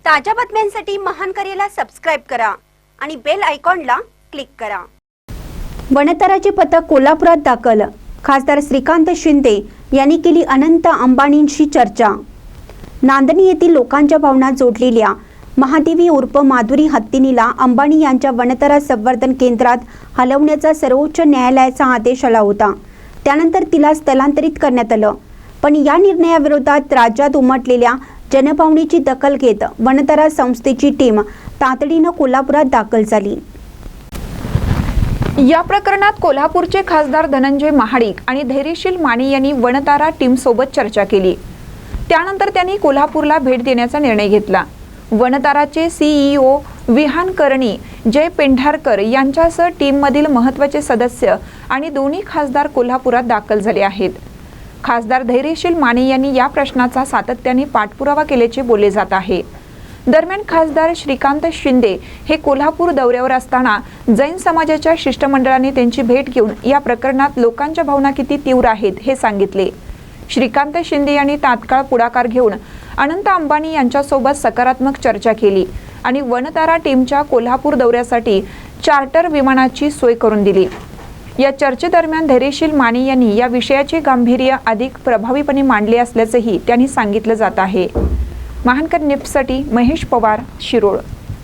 ताज्या बातम्यांसाठी महान करेला सबस्क्राइब करा आणि बेल आयकॉनला क्लिक करा। वनतराचे पथक कोल्हापुरात दाखल। खासदार श्रीकांत शिंदे यांनी केली अनंत अंबानींशी चर्चा। नांदणी येथील लोकांच्या भावना जोडलेल्या महादेवी उर्फ माधुरी हत्तीनीला अंबानी यांच्या वनतरा संवर्धन केंद्रात हलवण्याचा सर्वोच्च न्यायालयाचा आदेश आला होता। त्यानंतर तिला स्थलांतरित करण्यात आलं, पण या निर्णयाविरोधात राज्यात उमटलेल्या जनभावनेची दखल घेत वनतरा संस्थेची टीम तातडीने कोल्हापुरात दाखल झाली। या प्रकरणात कोल्हापूरचे खासदार धनंजय महाडिक आणि धैर्यशील माने यांनी वनतारा टीम सोबत चर्चा केली। त्यानंतर त्यांनी कोल्हापूरला भेट देण्याचा निर्णय घेतला। वनताराचे सीईओ विहान करणी, जय पेंढारकर यांच्यासह टीममधील महत्त्वाचे सदस्य आणि दोन्ही खासदार कोल्हापुरात दाखल झाले आहेत। खासदार धैर्यशील माने यांनी या प्रश्नाचा सातत्याने पाठपुरावा केल्याचे बोलले जात आहे। दरम्यान खासदार श्रीकांत शिंदे हे कोल्हापूर दौऱ्यावर असताना जैन समाजाच्या शिष्टमंडळाने त्यांची भेट घेऊन या प्रकरणात लोकांच्या भावना किती तीव्र आहेत हे सांगितले। श्रीकांत शिंदे यांनी तात्काळ पुढाकार घेऊन अनंत अंबानी यांच्यासोबत सकारात्मक चर्चा केली आणि वनतारा टीमच्या कोल्हापूर दौऱ्यासाठी चार्टर विमानाची सोय करून दिली। या चर्चेदरम्यान धैर्यशील माने यांनी या विषयाचे गांभीर्य अधिक प्रभावीपणे मांडले असल्याचंही त्यांनी सांगितलं जात आहे। महानकर न्यूजसाठी महेश पवार, शिरोळ।